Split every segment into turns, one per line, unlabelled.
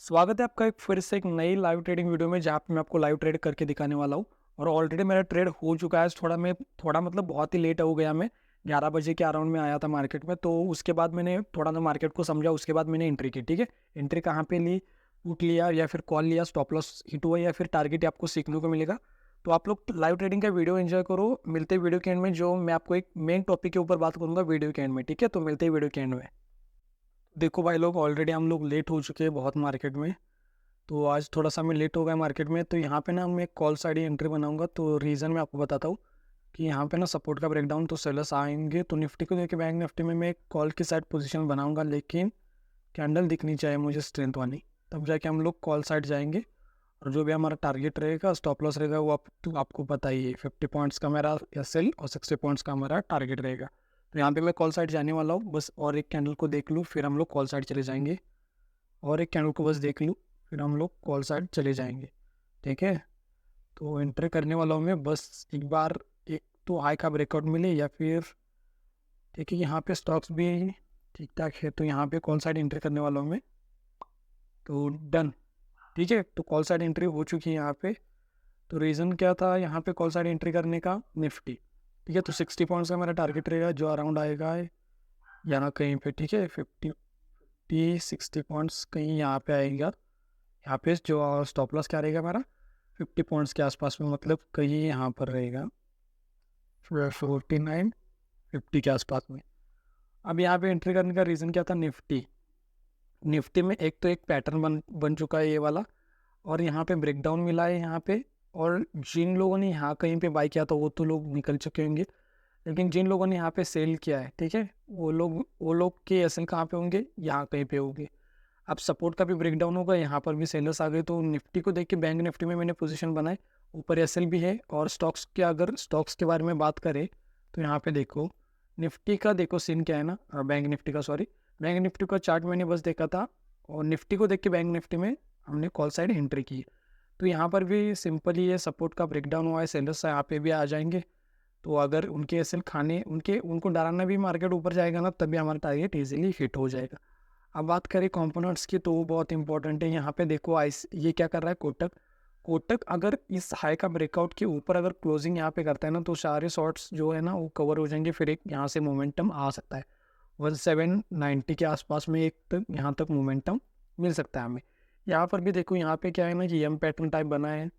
स्वागत है आपका एक फिर से एक नई लाइव ट्रेडिंग वीडियो में जहाँ पे मैं आपको लाइव ट्रेड करके दिखाने वाला हूँ। और ऑलरेडी मेरा ट्रेड हो चुका है। थोड़ा मतलब बहुत ही लेट हो गया। मैं 11 बजे के अराउंड में आया था मार्केट में, तो उसके बाद मैंने थोड़ा सा मार्केट को समझा। उसके बाद मैंने एंट्री की। ठीक है, एंट्री कहाँ पे ली, पुट लिया या फिर कॉल लिया, स्टॉप लॉस हिट हुआ या फिर टारगेट आपको सीखने को मिलेगा। तो आप लोग लाइव ट्रेडिंग का वीडियो एंजॉय करो। मिलते हैं वीडियो के एंड में, जो मैं आपको एक मेन टॉपिक के ऊपर बात करूंगा वीडियो के एंड में। ठीक है, तो मिलते हैं वीडियो के एंड में। देखो भाई लोग, ऑलरेडी हम लोग लेट हो चुके हैं बहुत मार्केट में। तो आज थोड़ा सा मैं लेट हो गया मार्केट में। तो यहाँ पे ना मैं कॉल साइड एंट्री बनाऊंगा। तो रीज़न मैं आपको बताता हूँ कि यहाँ पे ना सपोर्ट का ब्रेकडाउन तो सेलर्स आएंगे, तो निफ्टी को लेके बैंक निफ्टी में मैं एक कॉल की साइड पोजीशन बनाऊंगा, लेकिन कैंडल दिखनी चाहिए मुझे स्ट्रेंथ वाली, तब जाके हम लोग कॉल साइड जाएंगे। और जो भी हमारा टारगेट रहेगा, स्टॉप लॉस रहेगा, वो तो आपको पता ही है। 50 पॉइंट्स का मेरा एसएल और 60 पॉइंट्स का हमारा टारगेट रहेगा। तो यहाँ पे मैं कॉल साइड जाने वाला हूँ बस। और एक कैंडल को देख लूँ फिर हम लोग कॉल साइड चले जाएंगे। और एक कैंडल को बस देख लूँ फिर हम लोग कॉल साइड चले जाएंगे। ठीक है, तो एंटर करने वाला हूँ मैं बस। एक बार एक तो हाई का ब्रेकआउट मिले या फिर, ठीक है, यहाँ पे स्टॉक्स भी ठीक ठाक है, तो यहाँ पे कॉल साइड एंटर करने वाला हूँ मैं। तो डन। ठीक है, तो कॉल साइड एंट्री हो चुकी है यहाँ पे। तो रीज़न क्या था यहाँ पे कॉल साइड एंट्री करने का, निफ्टी। ठीक है, तो 60 पॉइंट्स का मेरा टारगेट रहेगा, जो अराउंड आएगा यहाँ कहीं पे। ठीक है, 60 पॉइंट्स कहीं यहाँ पे आएगा। यहाँ पे जो स्टॉप लॉस क्या रहेगा हमारा, 50 पॉइंट्स के आसपास में, मतलब कहीं यहाँ पर रहेगा 49 50 के आसपास में। अब यहाँ पे एंट्री करने का रीज़न क्या था, निफ्टी में एक तो एक पैटर्न बन चुका है ये वाला। और यहाँ पे ब्रेकडाउन मिला है यहाँ पे। और जिन लोगों ने यहाँ कहीं पे बाई किया था वो तो लोग निकल चुके होंगे, लेकिन जिन लोगों ने यहाँ पे सेल किया है, ठीक है, वो लोग के एसएल कहाँ पे होंगे, यहाँ कहीं पे होंगे। अब सपोर्ट का भी ब्रेकडाउन होगा, यहाँ पर भी सेलर्स आ गए। तो निफ्टी को देख के बैंक निफ्टी में मैंने पोजीशन बनाए। ऊपर एसएल भी है। और स्टॉक्स के, अगर स्टॉक्स के बारे में बात करें तो यहाँ पे देखो निफ्टी का, देखो सीन क्या है ना, बैंक निफ्टी का, सॉरी, बैंक निफ्टी का चार्ट मैंने बस देखा था। और निफ्टी को देख के बैंक निफ्टी में हमने कॉल साइड एंट्री की। तो यहाँ पर भी सिंपली ये सपोर्ट का ब्रेकडाउन हुआ है, सेलर्स यहाँ पे भी आ जाएंगे। तो अगर उनके एसएल खाने, उनको डराना भी, मार्केट ऊपर जाएगा ना, तभी हमारा टारगेट इजीली हिट हो जाएगा। अब बात करें कंपोनेंट्स की, तो वो बहुत इंपॉर्टेंट है। यहाँ पे देखो आइस ये क्या कर रहा है, कोटक। कोटक अगर इस हाई का ब्रेकआउट के ऊपर अगर क्लोजिंग यहाँ पे करता है ना, तो सारे शॉर्ट्स जो है ना वो कवर हो जाएंगे। फिर एक यहाँ से मोमेंटम आ सकता है 1790 के आसपास में, एक तक यहाँ तक मोमेंटम मिल सकता है हमें। यहाँ पर भी देखो, यहाँ पे क्या है ना कि एम पैटर्न टाइप बना है,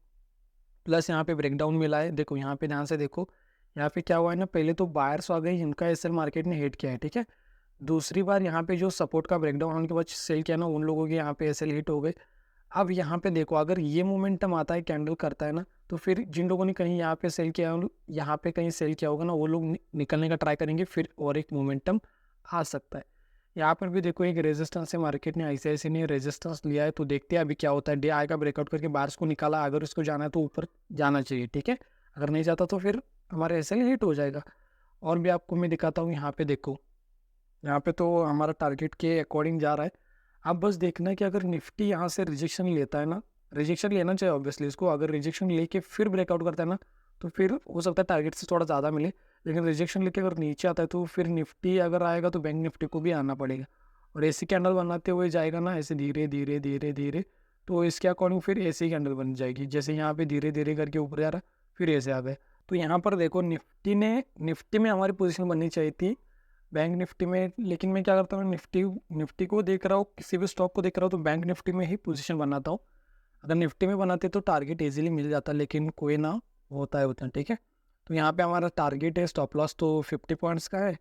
प्लस यहाँ पे ब्रेकडाउन मिला है। देखो यहाँ पे ध्यान से देखो, यहाँ पे क्या हुआ है ना, पहले तो बायर्स आ गए, इनका एसएल मार्केट ने हिट किया है। ठीक है, दूसरी बार यहाँ पे जो सपोर्ट का ब्रेकडाउन होने के बाद सेल किया ना, उन लोगों के यहाँ पे एसएल हिट हो गए। अब यहाँ पे देखो, अगर ये मोमेंटम आता है, कैंडल करता है ना, तो फिर जिन लोगों ने कहीं यहाँ पे सेल किया, यहाँ पे कहीं सेल किया होगा ना, वो लोग निकलने का ट्राई करेंगे, फिर और एक मोमेंटम आ सकता है। यहाँ पर भी देखो एक रेजिस्टेंस है, मार्केट ने ऐसे ने रेजिस्टेंस लिया है। तो देखते हैं अभी क्या होता है। डे आएगा, ब्रेकआउट करके बाहर को निकाला, अगर उसको जाना है तो ऊपर जाना चाहिए। ठीक है, अगर नहीं जाता तो फिर हमारा एसएल हिट हो जाएगा। और भी आपको मैं दिखाता हूँ। यहाँ पे देखो, यहाँ पे तो हमारा टारगेट के अकॉर्डिंग जा रहा है। अब बस देखना है कि अगर निफ्टी यहाँ से रिजेक्शन लेता है ना, रिजेक्शन लेना चाहिए ऑब्वियसली इसको। अगर रिजेक्शन लेके फिर ब्रेकआउट करता है ना, तो फिर हो सकता है टारगेट से थोड़ा ज़्यादा मिले। लेकिन रिजेक्शन लेके अगर नीचे आता है तो फिर निफ्टी अगर आएगा तो बैंक निफ्टी को भी आना पड़ेगा। और ऐसी कैंडल बनाते हुए जाएगा ना, ऐसे धीरे धीरे धीरे धीरे, तो इसके अकॉर्डिंग फिर ऐसी कैंडल बन जाएगी। जैसे यहाँ पे धीरे धीरे करके ऊपर जा रहा, फिर ऐसे आ गए। तो यहाँ पर देखो, निफ्टी में हमारी पोजीशन बननी चाहिए थी बैंक निफ्टी में। लेकिन मैं क्या करता हूँ, निफ्टी को देख रहा हूँ, किसी भी स्टॉक को देख रहा हूँ, तो बैंक निफ्टी में ही पोजीशन बनाता हूँ। अगर निफ्टी में बनाते तो टारगेट इजीली मिल जाता, लेकिन कोई ना, होता है उतना। ठीक है, तो यहाँ पे हमारा टारगेट है, स्टॉप लॉस तो 50 पॉइंट्स का है,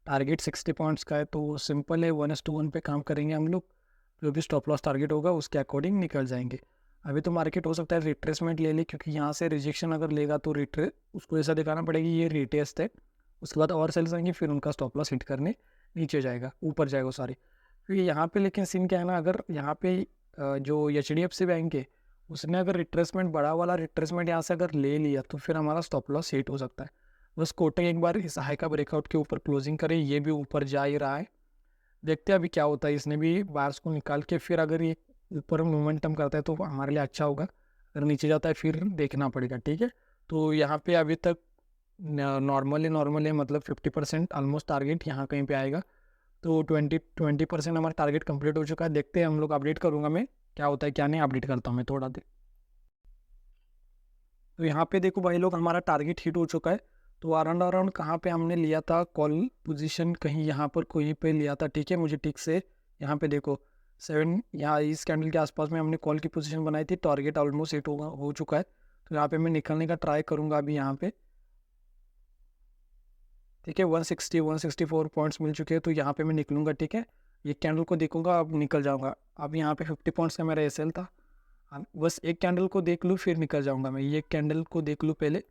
टारगेट 60 पॉइंट्स का है। तो सिंपल है, 1:1 पे काम करेंगे हम लोग। जो भी स्टॉप लॉस टारगेट होगा उसके अकॉर्डिंग निकल जाएंगे। अभी तो मार्केट हो सकता है रिट्रेसमेंट ले ले, क्योंकि यहाँ से रिजेक्शन अगर लेगा तो उसको ऐसा दिखाना पड़ेगा ये रिटेस्ट है। उसके बाद और सेल्स आएंगे, फिर उनका स्टॉप लॉस हिट करने नीचे जाएगा, ऊपर जाएगा सारी। फिर यहाँ पे लेकिन सीन क्या है ना, अगर यहाँ पे जो HDFC बैंक है, उसने अगर रिट्रेसमेंट, बड़ा वाला रिट्रेसमेंट यहाँ से अगर ले लिया, तो फिर हमारा स्टॉप लॉस हिट हो सकता है। बस कोटक एक बार इस हाई का ब्रेकआउट के ऊपर क्लोजिंग करे, ये भी ऊपर जा ही रहा है। देखते हैं अभी क्या होता है। इसने भी बार्स को निकाल के फिर अगर ये ऊपर मोमेंटम करता है तो हमारे लिए अच्छा होगा। अगर नीचे जाता है फिर देखना पड़ेगा। ठीक है, तो यहाँ पे अभी तक नॉर्मली मतलब 50% ऑलमोस्ट टारगेट यहाँ कहीं पे आएगा। तो 20% हमारा टारगेट कंप्लीट हो चुका है। देखते हैं हम लोग, अपडेट करूँगा मैं क्या होता है क्या नहीं, अपडेट करता हूँ मैं थोड़ा देर। तो यहाँ पे देखो भाई लोग, हमारा टारगेट हिट हो चुका है। तो अराउंड अराउंड कहाँ पे हमने लिया था कॉल पोजीशन, कहीं यहाँ पर कोई पे लिया था, ठीक है। मुझे ठीक से यहाँ पे देखो 7, यहाँ इस कैंडल के आसपास में हमने कॉल की पोजीशन बनाई थी। टारगेट ऑलमोस्ट हिट हो चुका है। तो यहाँ पे मैं निकलने का ट्राई करूँगा अभी यहाँ पे, ठीक है। 164 पॉइंट्स मिल चुके हैं, तो यहाँ पे मैं निकलूँगा, ठीक है। ये कैंडल को देखूंगा, अब निकल जाऊँगा। अब यहाँ पे 50 पॉइंट्स का मेरा एसएल था। बस एक कैंडल को देख लूँ फिर निकल जाऊँगा मैं। ये कैंडल को देख लूँ पहले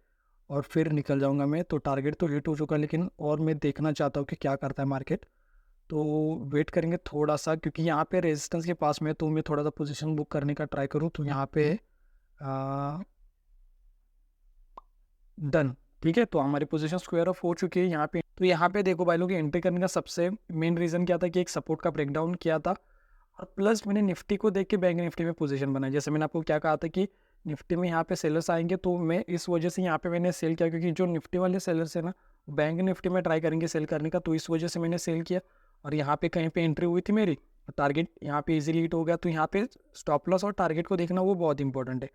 और फिर निकल जाऊँगा मैं। तो टारगेट तो हिट हो चुका है, लेकिन और मैं देखना चाहता हूँ कि क्या करता है मार्केट। तो वेट करेंगे थोड़ा सा, क्योंकि यहाँ पे रेजिस्टेंस के पास में, तो मैं थोड़ा सा पोजीशन बुक करने का ट्राई करूँ। तो यहाँ पे डन, ठीक है। तो हमारी पोजीशन स्क्वायर ऑफ हो चुकी है यहाँ पे। तो यहाँ पे देखो भाई लोग, एंट्री करने का सबसे मेन रीज़न क्या था कि एक सपोर्ट का ब्रेकडाउन किया था, और प्लस मैंने निफ्टी को देख के बैंक निफ्टी में पोजीशन बनाई। जैसे मैंने आपको क्या कहा था कि निफ्टी में यहाँ पे सेलर्स आएंगे, तो मैं इस वजह से यहाँ पे मैंने सेल किया, क्योंकि जो निफ्टी वाले सेलर्स है ना, बैंक निफ्टी में ट्राई करेंगे सेल करने का, तो इस वजह से मैंने सेल किया। और यहाँ पे कहीं पे एंट्री हुई थी मेरी, टारगेट यहाँ पे इजीली हिट हो गया। तो यहाँ पे स्टॉप लॉस और टारगेट को देखना वो बहुत इंपॉर्टेंट है।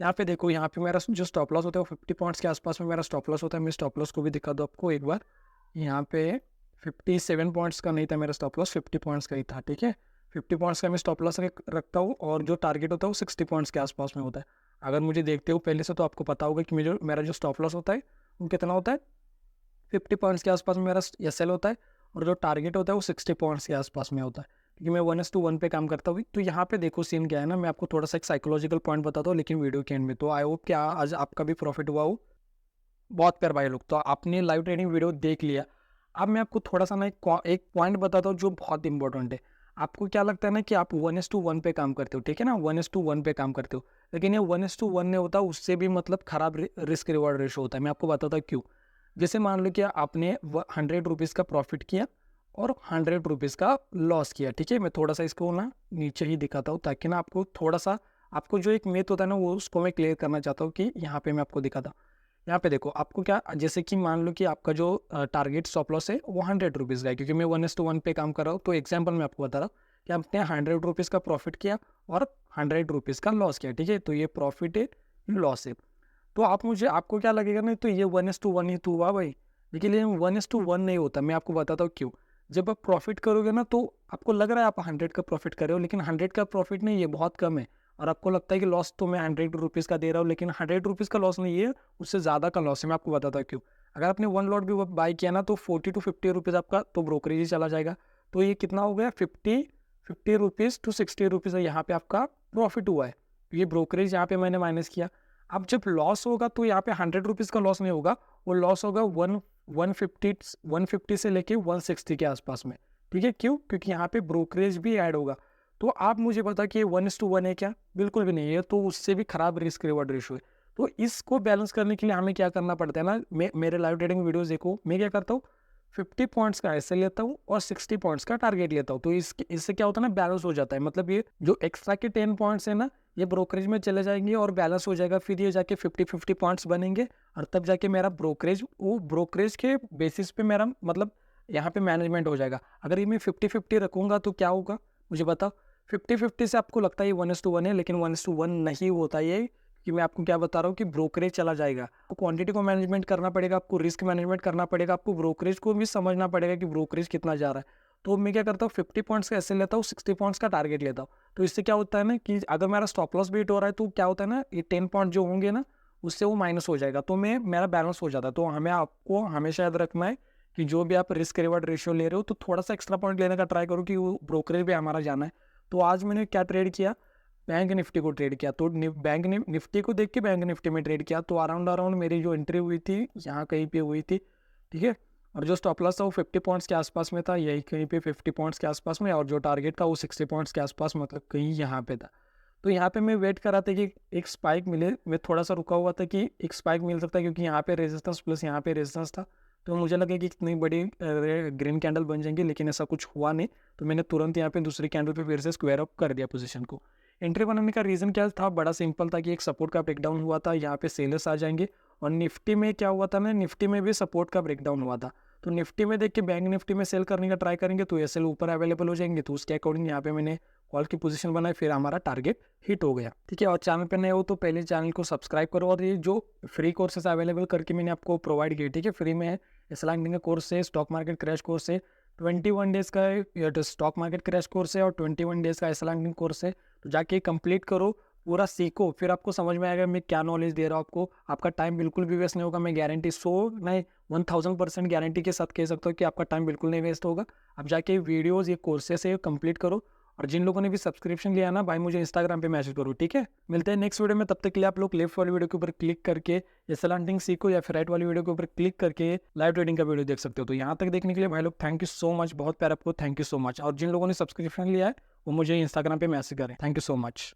यहाँ पे देखो, यहाँ पे मेरा जो स्टॉप लॉस होता है वो 50 पॉइंट्स के आसपास में मेरा स्टॉप लॉस होता है। मैं स्टॉप लॉस को भी दिखा दूँ आपको एक बार। यहाँ पे 57 पॉइंट्स का नहीं था मेरा स्टॉप लॉस, 50 पॉइंट्स का ही था, ठीक है। 50 पॉइंट्स का मैं स्टॉप लॉस रखता हूँ, और जो टारगेट होता है वो 60 पॉइंट्स के आसपास में होता है। अगर मुझे देखते हो पहले से, तो आपको पता होगा कि मेरा जो स्टॉप लॉस होता है वो कितना होता है, 50 पॉइंट्स के आसपास में मेरा एसएल होता है, और जो टारगेट होता है वो 60 पॉइंट्स के आसपास में होता है, क्योंकि मैं 1:1 पे काम करता हूँ। तो यहाँ पे देखो सीन क्या है ना, मैं आपको थोड़ा सा एक साइकोलॉजिकल पॉइंट बताता हूँ लेकिन वीडियो के एंड में। तो आई होप कि आज आपका भी प्रॉफिट हुआ हो। बहुत प्यार भाई लोग, तो आपने लाइव ट्रेडिंग वीडियो देख लिया। अब मैं आपको थोड़ा सा ना एक पॉइंट बताता हूँ जो बहुत इंपॉर्टेंट है। आपको क्या लगता है ना कि आप 1:1 पे काम करते हो, ठीक है ना, 1:1 पे काम करते हो, लेकिन ये 1:1 नहीं होता, उससे भी मतलब खराब रिस्क रिवॉर्ड रेशो होता है। मैं आपको बताता हूँ क्यों। जैसे मान लो कि आपने 100 रुपीज़ का प्रॉफिट किया और 100 रुपीज़ का लॉस किया, ठीक है। मैं थोड़ा सा इसको ना नीचे ही दिखाता हूँ, ताकि ना आपको थोड़ा सा, आपको जो एक मिथ होता है ना, वो उसको मैं क्लियर करना चाहता हूँ कि यहाँ पे मैं आपको दिखाता हूँ। यहाँ पे देखो, आपको क्या, जैसे कि मान लो कि आपका जो टारगेट स्टॉप लॉस है वो 100 रुपीज़ का है, क्योंकि मैं 1:1 पे काम कर रहा हूँ। तो एग्जाम्पल मैं आपको बता रहा हूँ कि आपने 100 रुपीज़ का प्रॉफिट किया और 100 रुपीज़ का लॉस किया, ठीक है। तो ये प्रॉफिट है, लॉस है। तो आपको क्या लगेगा ना, तो ये 1:1 ही तो हुआ भाई, लेकिन ये 1:1 नहीं होता। मैं आपको बताता हूँ क्यों। जब आप प्रॉफिट करोगे ना, तो आपको लग रहा है आप 100 का प्रॉफिट कर रहे हो, लेकिन 100 का प्रॉफिट नहीं, ये बहुत कम है। और आपको लगता है कि लॉस तो मैं 100 रुपीज़ का दे रहा हूँ, लेकिन 100 रुपीज़ का लॉस नहीं है, उससे ज़्यादा का लॉस है। मैं आपको बताता हूँ क्यों। अगर आपने 1 लॉट भी बाई किया ना, तो 40 to 50 रुपीज़ आपका तो ब्रोकरेज ही चला जाएगा। तो ये कितना हो गया, 50 रुपीज़ to 60 रुपीज़ यहाँ पे आपका प्रॉफिट हुआ है। ये ब्रोकरेज यहाँ पे मैंने माइनस किया। अब जब लॉस होगा, तो यहाँ पे 100 रुपीज़ का लॉस नहीं होगा, वो लॉस होगा 150 से लेके 160 के आसपास में, ठीक है। क्यों? क्योंकि यहाँ पे ब्रोकरेज भी ऐड होगा। तो आप मुझे बता कि 1:1 है क्या? बिल्कुल भी नहीं है। तो उससे भी खराब रिस्क रिवॉर्ड रेशो है। तो इसको बैलेंस करने के लिए हमें क्या करना पड़ता है ना, मेरे लाइव ट्रेडिंग वीडियोस देखो, मैं क्या करता हूँ, 50 पॉइंट्स का ऐसे लेता हूँ और 60 पॉइंट्स का टारगेट लेता हूँ। तो इससे क्या होता है ना, बैलेंस हो जाता है। मतलब ये जो एक्स्ट्रा के 10 पॉइंट्स है ना, ये ब्रोकरेज में चले जाएंगे और बैलेंस हो जाएगा। फिर ये जाके 50 पॉइंट्स बनेंगे, और तब जाके मेरा ब्रोकरेज, वो ब्रोकरेज के बेसिस पे मेरा मतलब यहाँ पे मैनेजमेंट हो जाएगा। अगर ये मैं 50-50 रखूँगा तो क्या होगा, मुझे बताओ। 50-50 से आपको लगता है ये 1:1 है, लेकिन 1:1 नहीं होता ये, कि मैं आपको क्या बता रहा हूँ कि ब्रोकरेज चला जाएगा। आपको क्वांटिटी को मैनेजमेंट करना पड़ेगा, आपको रिस्क मैनेजमेंट करना पड़ेगा, आपको ब्रोकरेज को भी समझना पड़ेगा कि ब्रोकरेज कितना जा रहा है। तो मैं क्या करता हूँ, 50 पॉइंट्स का ऐसे लेता हूँ, 60 पॉइंट्स का टारगेट लेता हूँ। तो इससे क्या होता है ना कि अगर मेरा स्टॉप लॉस बीट हो रहा है, तो क्या होता है ना, ये 10 पॉइंट जो होंगे ना, उससे वो माइनस हो जाएगा, तो मेरा बैलेंस हो जाता है। तो हमें आपको हमेशा याद रखना है कि जो भी आप रिस्क रिवॉर्ड रेशियो ले रहे हो, तो थोड़ा सा एक्स्ट्रा पॉइंट लेने का ट्राई करो कि वो ब्रोकरेज भी हमारा जाना है। तो आज मैंने क्या ट्रेड किया, बैंक निफ्टी को ट्रेड किया। तो बैंक निफ्टी को देख के बैंक निफ्टी में ट्रेड किया। तो अराउंड मेरी जो एंट्री हुई थी यहाँ कहीं पे हुई थी, ठीक है। और जो स्टॉप लॉस था वो 50 पॉइंट्स के आसपास में था, यही कहीं पे 50 पॉइंट्स के आसपास में, और जो टारगेट था वो 60 पॉइंट्स के आसपास, मतलब कहीं यहाँ पे था। तो यहाँ पे मैं वेट कर रहा था कि एक स्पाइक मिले। मैं थोड़ा सा रुका हुआ था कि एक स्पाइक मिल सकता है, क्योंकि यहाँ पे रेजिस्टेंस प्लस यहाँ पे रेजिस्टेंस था। तो मुझे लगा कि इतनी बड़ी ग्रीन कैंडल बन जाएंगी, लेकिन ऐसा कुछ हुआ नहीं। तो मैंने तुरंत यहाँ पे दूसरी कैंडल पे फिर से स्क्वायर अप कर दिया पोजीशन को। एंट्री बनाने का रीज़न क्या था, बड़ा सिंपल था कि एक सपोर्ट का ब्रेकडाउन हुआ था, यहाँ पे सेलर्स आ जाएंगे। और निफ्टी में क्या हुआ था ना, निफ्टी में भी सपोर्ट का ब्रेकडाउन हुआ था। तो निफ्टी में देख के बैंक निफ्टी में सेल करने का ट्राई करेंगे, तो एसएल ऊपर अवेलेबल हो जाएंगे। तो उसके अकॉर्डिंग यहाँ पे मैंने कॉल की पोजीशन बनाई, फिर हमारा टारगेट हिट हो गया। ठीक है, और चैनल पे नए हो तो पहले चैनल को सब्सक्राइब करो। और ये जो फ्री कोर्सेस अवेलेबल करके मैंने आपको प्रोवाइड किए, ठीक है, फ्री में है। एसएल का कोर्स है, स्टॉक मार्केट क्रैश कोर्स है, 21 डेज़ का स्टॉक मार्केट क्रैश कोर्स है और 21 डेज़ का एसएल कोर्स है। तो जाके कंप्लीट करो, पूरा सीखो, फिर आपको समझ में आएगा मैं क्या नॉलेज दे रहा हूँ आपको। आपका टाइम बिल्कुल भी वेस्ट नहीं होगा, मैं गारंटी 100 नहीं 1000% गारंटी के साथ कह सकता हूँ कि आपका टाइम बिल्कुल नहीं वेस्ट होगा। आप जाके वीडियोज़ ये कोर्सेस है कंप्लीट करो। और जिन लोगों ने भी सब्सक्रिप्शन लिया ना भाई, मुझे इंस्टाग्राम पे मैसेज करो, ठीक है। मिलते हैं नेक्स्ट वीडियो में, तब तक के लिए आप लोग लेफ्ट वाली वीडियो के ऊपर क्लिक करके एसएल हंटिंग सीखो, या फिर राइट वाली वीडियो के ऊपर क्लिक करके लाइव ट्रेडिंग का वीडियो देख सकते हो। तो यहाँ तक देखने के लिए भाई लोग थैंक यू सो मच, बहुत प्यार आपको, थैंक यू सो मच। और जिन लोगों ने सब्सक्रिप्शन लिया है वो मुझे इंस्टाग्राम पे मैसेज करें। Thank you so much.